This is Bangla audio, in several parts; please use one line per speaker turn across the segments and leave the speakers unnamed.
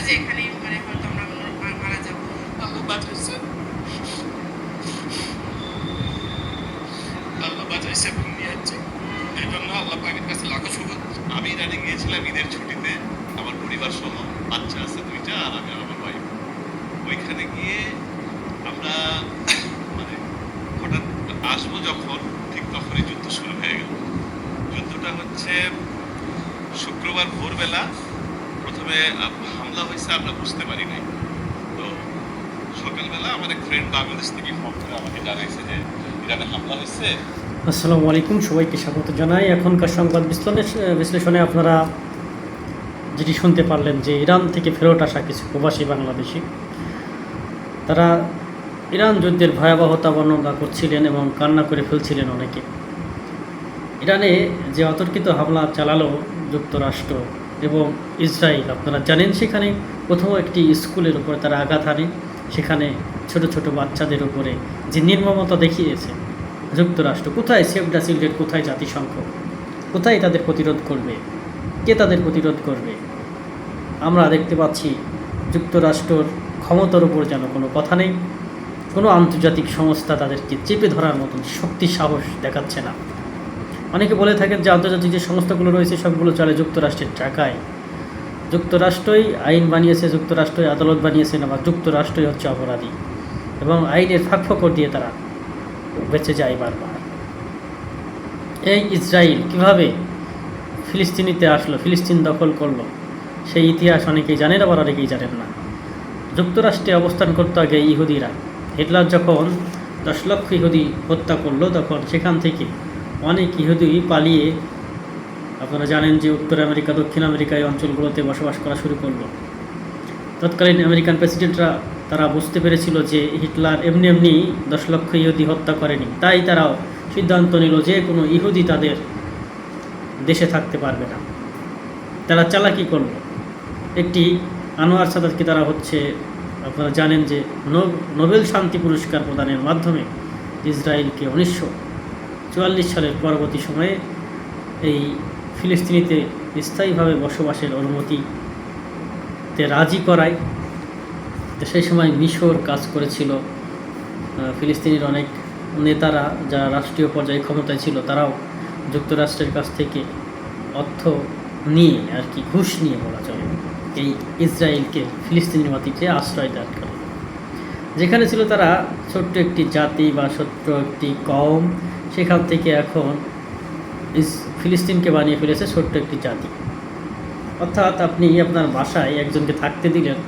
যে এখানেই মানে হয়তো আমরা মারা যাবো। আল্লাহ বাঁচাইছে, আল্লাহ বাঁচাইছে এবং নিয়ে যাচ্ছে। এই জন্য আল্লাহ পাকের কাছে লাখো শুকর। আমি ইরানে গিয়েছিলাম ঈদের ছুটিতে, আমার পরিবার সহ, বাচ্চা আছে 2টা আর আমি আর আমার ওয়াইফ। ওইখানে গিয়ে আমরা মানে হঠাৎ আসবো যখন, ঠিক তখনই যুদ্ধ শুরু হয়ে গেল। যুদ্ধটা হচ্ছে শুক্রবার ভোরবেলা প্রথমে হামলা হয়েছে, আমরা বুঝতে পারি নাই। তো সকালবেলা আমার এক ফ্রেন্ড বাংলাদেশ থেকে ফোন করে আমাকে জানাইছে যে ইরানে হামলা হয়েছে।
আসসালামু আলাইকুম, সবাইকে স্বাগত জানাই। এখনকার সংবাদ বিশ্লেষণে আপনারা যেটি শুনতে পারলেন যে ইরান থেকে ফেরত আসা কিছু প্রবাসী বাংলাদেশি তারা ইরান যুদ্ধের ভয়াবহতা বর্ণনা করছিলেন এবং কান্না করে ফেলছিলেন অনেকে। ইরানে যে অতর্কিত হামলা চালালো যুক্তরাষ্ট্র এবং ইসরায়েল, আপনারা জানেন সেখানে কোথাও একটি স্কুলের উপরে তারা আঘাত হানে, সেখানে ছোট ছোট বাচ্চাদের উপরে যে নির্মমতা দেখিয়েছে যুক্তরাষ্ট্র। কোথায় সেভ দ্য চিলড্রেন, কোথায় জাতিসংঘ, কোথায় তাদের প্রতিরোধ করবে, কে তাদের প্রতিরোধ করবে? আমরা দেখতে পাচ্ছি যুক্তরাষ্ট্রর ক্ষমতার উপর যেন কোনো কথা নেই, কোনো আন্তর্জাতিক সংস্থা তাদেরকে চেপে ধরার মতন শক্তি সাহস দেখাচ্ছে না। অনেকে বলে থাকেন যে আন্তর্জাতিক যে সংস্থাগুলো রয়েছে সবগুলো চলে যুক্তরাষ্ট্রের টাকায়, যুক্তরাষ্ট্রই আইন বানিয়েছে, যুক্তরাষ্ট্রই আদালত বানিয়েছেন, আবার যুক্তরাষ্ট্রই হচ্ছে অপরাধী এবং আইনের ফাঁকফোকর দিয়ে তারা বেঁচে যায় বারবার। এই ইসরায়েল কিভাবে ফিলিস্তিনিতে আসলো, ফিলিস্তিন দখল করলো, সেই ইতিহাস অনেকেই জানেন, আবার অনেকেই জানেন না। যুক্তরাষ্ট্রে অবস্থান করতো আগে ইহুদিরা। হিটলার যখন 10 লক্ষ ইহুদি হত্যা করলো, তখন সেখান থেকে অনেক ইহুদি পালিয়ে, আপনারা জানেন যে উত্তর আমেরিকা, দক্ষিণ আমেরিকা এই অঞ্চলগুলোতে বসবাস করা শুরু করলো। তৎকালীন আমেরিকান প্রেসিডেন্টরা তারা বুঝতে পেরেছিল যে হিটলার এমনি এমনি 10 লক্ষ ইহুদি হত্যা করেনি, তাই তারাও সিদ্ধান্ত নিল যে কোনো ইহুদি তাদের দেশে থাকতে পারবে না। তারা চালাকি করল। একটি আনোয়ার সাদাতকে তারা আপনারা জানেন যে নোবেল শান্তি পুরস্কার প্রদানের মাধ্যমে ইসরায়েলকে 1944 সালের পরবর্তী সময়ে এই ফিলিস্তিনিতে স্থায়ীভাবে বসবাসের অনুমতিতে রাজি করায়। তো সেই সময় মিশর কাজ করেছিল, ফিলিস্তিনির অনেক নেতারা যারা রাষ্ট্রীয় পর্যায়ে ক্ষমতায় ছিল তারাও যুক্তরাষ্ট্রের কাছ থেকে অর্থ নিয়ে আর কি, ঘুষ নিয়ে বলা চলে, এই ইসরায়েলকে ফিলিস্তিনি মাটিতে আশ্রয় দান করে। যেখানে ছিল তারা ছোট্ট একটি জাতি বা ছোট্ট একটি কওম, সেখান থেকে এখন ফিলিস্তিনকে বানিয়ে ফেলেছে ছোট্ট একটি জাতি। অর্থাৎ আপনি আপনার বাসায় একজনকে থাকতে দিলেন,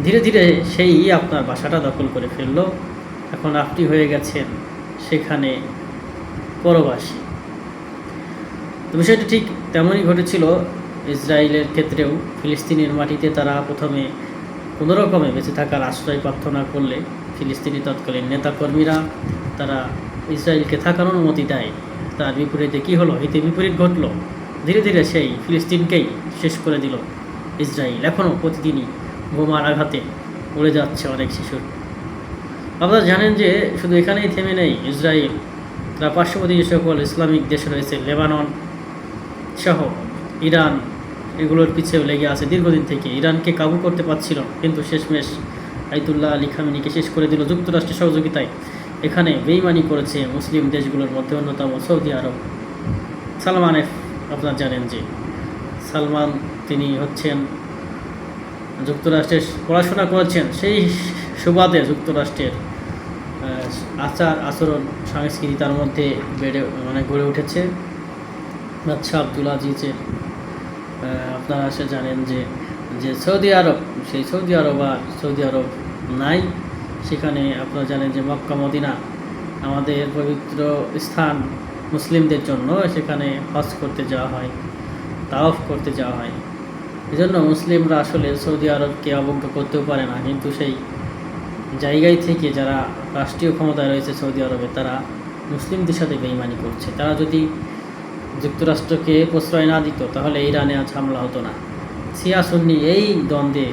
ধীরে ধীরে সেই আপনার বাসাটা দখল করে ফেললো। এখন আপনি হয়ে গেছেন সেখানে পরবাসী। তো বিষয়টি ঠিক তেমনই ঘটেছিল ইসরায়েলের ক্ষেত্রেও। ফিলিস্তিনের মাটিতে তারা প্রথমে কোনো রকমে বেঁচে থাকার আশ্রয় প্রার্থনা করলে ফিলিস্তিনি তৎকালীন নেতাকর্মীরা তারা ইসরায়েলকে থাকার অনুমতি দেয়। তার বিপরীতে কী হলো? হিতে বিপরীত ঘটল। ধীরে ধীরে সেই ফিলিস্তিনকেই শেষ করে দিল ইসরায়েল। এখনও প্রতিদিনই বোমার আঘাতে উড়ে যাচ্ছে অনেক শিশুর। আপনারা জানেন যে শুধু এখানেই থেমে নেই ইসরায়েল, তারা পার্শ্ববর্তী যে সকল ইসলামিক দেশ রয়েছে, লেবানন সহ ইরান, এগুলোর পিছেও লেগে আছে দীর্ঘদিন থেকে। ইরানকে কাবু করতে পারছিল, কিন্তু শেষমেশ আয়াতুল্লাহ আলী খামেনিকে শেষ করে দিল যুক্তরাষ্ট্রের সহযোগিতায়। এখানে বেইমানি করেছে মুসলিম দেশগুলোর মধ্যে অন্যতম সৌদি আরব। সালমানের, আপনারা জানেন যে সালমান তিনি হচ্ছেন যুক্তরাষ্ট্রের পড়াশোনা করেছেন, সেই সুবাদে যুক্তরাষ্ট্রের আচার আচরণ সংস্কৃতি তার মধ্যে গড়ে উঠেছে। বাদশাহ আব্দুল আজিজের, আপনারা জানেন যে সৌদি আরব, সেই সৌদি আরব আর সৌদি আরব নাই। সেখানে আপনারা জানেন যে মক্কা মদিনা আমাদের পবিত্র স্থান মুসলিমদের জন্য, সেখানে হজ করতে যাওয়া হয়, তাওয়াফ করতে যাওয়া হয়। এজন্য মুসলিমরা আসলে সৌদি আরবকে অবজ্ঞা করতেও পারে না, কিন্তু সেই জায়গায় থেকে যারা রাষ্ট্রীয় ক্ষমতায় রয়েছে সৌদি আরবে, তারা মুসলিমদের সাথে বেইমানি করছে। তারা যদি যুক্তরাষ্ট্রকে প্রশ্রয় না দিত তাহলে ইরানে আজ হামলা হতো না। শিয়া সুন্নি এই দ্বন্দ্বে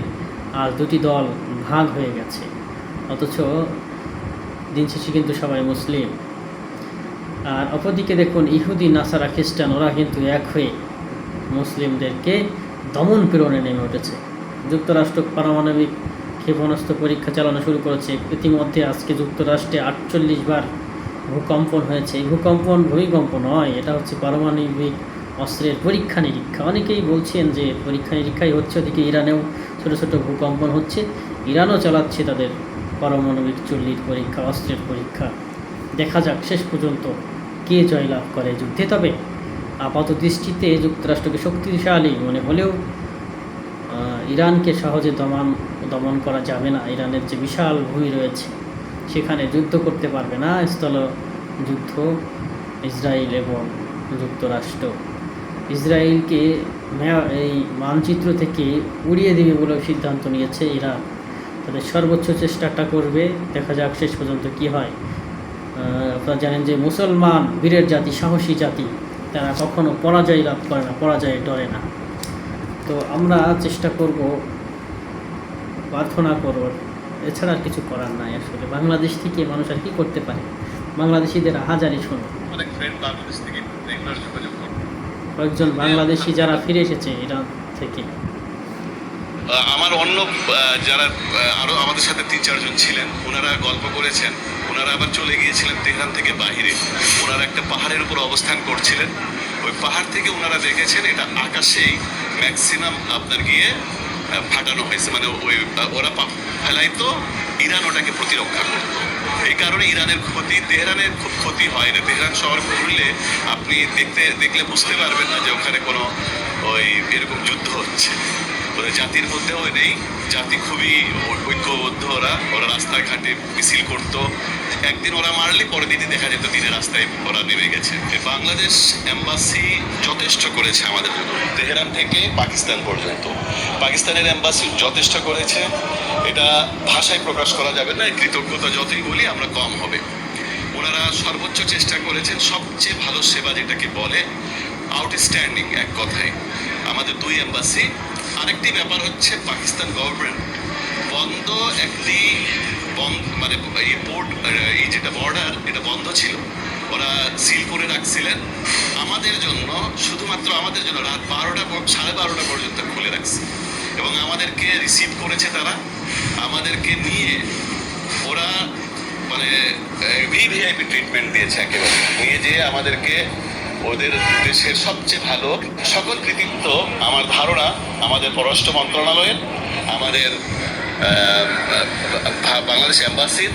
আজ দুটি দল ভাগ হয়ে গেছে, অথচ দিন শেষে কিন্তু সবাই মুসলিম। আর অপরদিকে দেখুন ইহুদি, নাসারা, খ্রিস্টান, ওরা কিন্তু এক হয়ে মুসলিমদেরকে দমন পীড়নে নেমে উঠেছে। যুক্তরাষ্ট্র পারমাণবিক ক্ষেপণাস্ত্র পরীক্ষা চালানো শুরু করেছে। ইতিমধ্যে আজকে যুক্তরাষ্ট্রে 48 বার ভূকম্পন হয়েছে। এই ভূমিকম্প নয়, এটা হচ্ছে পারমাণবিক অস্ত্রের পরীক্ষা নিরীক্ষা। অনেকেই বলছেন যে পরীক্ষা নিরীক্ষাই হচ্ছে, ওদিকে ইরানেও ছোটো ছোটো ভূকম্পন হচ্ছে, ইরানও চালাচ্ছে তাদের পারমাণবিক চুল্লির পরীক্ষা, অস্ত্রের পরীক্ষা। দেখা যাক শেষ পর্যন্ত কে জয়লাভ করে যুদ্ধে। তবে আপাত দৃষ্টিতে যুক্তরাষ্ট্রকে শক্তিশালী মনে হলেও ইরানকে সহজে দমন করা যাবে না। ইরানের যে বিশাল ভূমি রয়েছে সেখানে যুদ্ধ করতে পারবে না। স্থল যুদ্ধ ইসরায়েল এবং যুক্তরাষ্ট্র ইসরায়েলকে এই মানচিত্র থেকে উড়িয়ে দেবে বলে সিদ্ধান্ত নিয়েছে ইরান। তাদের সর্বোচ্চ চেষ্টাটা করবে, দেখা যাক শেষ পর্যন্ত কি হয়। আপনারা জানেন যে মুসলমান বীরের জাতি, সাহসী জাতি, তারা কখনো পরাজয় লাভ করে না, পরাজয়ে ডরে না। তো আমরা চেষ্টা করব, প্রার্থনা করব, এছাড়া আর কিছু করার নাই। আসলে বাংলাদেশ থেকে মানুষ আর কি করতে পারে? বাংলাদেশিদের হাজারি শোনো,
অনেক ফ্রেন্ড বাংলাদেশ থেকে রেগুলার যোগাযোগ করে।
কয়েকজন বাংলাদেশি যারা ফিরে এসেছে ইরান থেকে।
আমার অন্য যারা আরো আমাদের সাথে 3-4 জন ছিলেন, ওনারা গল্প করেছেন। ওনারা আবার চলে গিয়েছিলেন তেহরান থেকে বাইরে। ওনারা একটা পাহাড়ের উপর অবস্থান করছিলেন। ওই পাহাড় থেকে ওনারা দেখেছেন এটা আকাশেই ম্যাক্সিমাম আপনার গিয়ে ফাটানো হয়েছে, মানে ওই ওরা ফেলাইতো, ইরান ওটাকে প্রতিরক্ষা করতো। এই কারণে ইরানের ক্ষতি, তেহরানের খুব ক্ষতি হয় না। তেহরান শহর ঘুরলে আপনি দেখলে বুঝতে পারবেন না যে ওখানে কোনো ওই এরকম যুদ্ধ হচ্ছে। ওরা জাতির মধ্যেও নেই, জাতি খুবই ঐক্যবদ্ধ। ওরা রাস্তাঘাটে মিছিল করতো। একদিন ওরা মারলে পরের দিনই দেখা যেত দিনে রাস্তায় ওরা নেমে গেছে। বাংলাদেশ এম্বাসি যথেষ্ট করেছে আমাদের জন্য, তেহরান থেকে পাকিস্তান পর্যন্ত। পাকিস্তানের এম্বাসি যথেষ্ট করেছে, এটা ভাষায় প্রকাশ করা যাবে না। কৃতজ্ঞতা যতই বলি আমরা কম হবে। ওনারা সর্বোচ্চ চেষ্টা করেছেন, সবচেয়ে ভালো সেবা যেটাকে বলে, আউটস্ট্যান্ডিং এক কথায় আমাদের 2 এম্বাসি। আরেকটি ব্যাপার হচ্ছে পাকিস্তান গভর্নমেন্ট বন্ধ একটি মানে এই পোর্ট, এই যেটা বর্ডার, এটা বন্ধ ছিল। ওরা সিল করে রাখছিলেন আমাদের জন্য, শুধুমাত্র আমাদের জন্য। রাত 12টা 12:30 পর্যন্ত খুলে রাখছে এবং আমাদেরকে রিসিভ করেছে তারা। আমাদেরকে নিয়ে ওরা মানে ভিভিআইপি ট্রিটমেন্ট দিয়েছে একেবারে। নিয়ে যেয়ে আমাদেরকে ওদের দেশের সবচেয়ে ভালো, সকল কৃতিত্ব আমার ধারণা আমাদের পররাষ্ট্র মন্ত্রণালয়ের, আমাদের বাংলাদেশ এম্বাসির।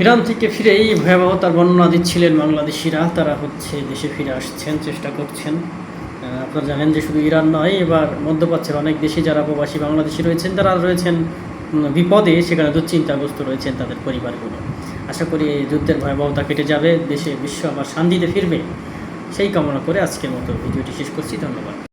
ইরান থেকে ফিরেই ভয়াবহতার বর্ণনা দিচ্ছিলেন বাংলাদেশিরা। তারা হচ্ছে দেশে ফিরে আসছেন, চেষ্টা করছেন। আপনারা জানেন যে শুধু ইরান নয়, এবার মধ্যপ্রাচ্যের অনেক দেশে যারা প্রবাসী বাংলাদেশি রয়েছেন, তারা রয়েছেন বিপদে, সেখানে দুশ্চিন্তাগ্রস্ত রয়েছেন তাদের পরিবারগুলো। আশা করি যুদ্ধের ভয়াবহতা কেটে যাবে, দেশে বিশ্ব আবার শান্তিতে ফিরবে, সেই কামনা করে আজকের মতো ভিডিওটি শেষ করছি। ধন্যবাদ।